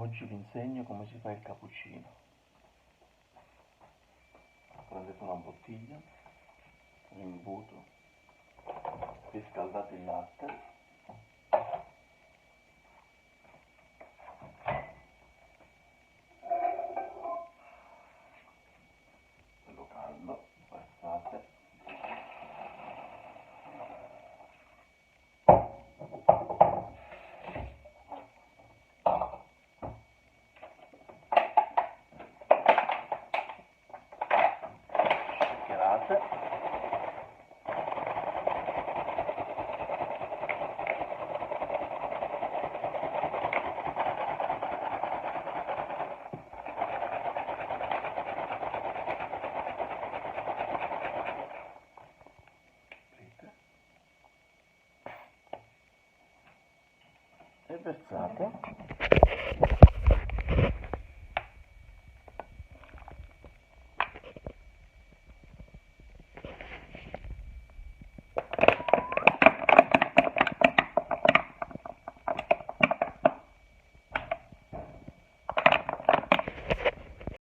Oggi vi insegno come si fa il cappuccino. Prendete una bottiglia, un imbuto, riscaldate il latte, bello caldo, versate, shakerate, e versate.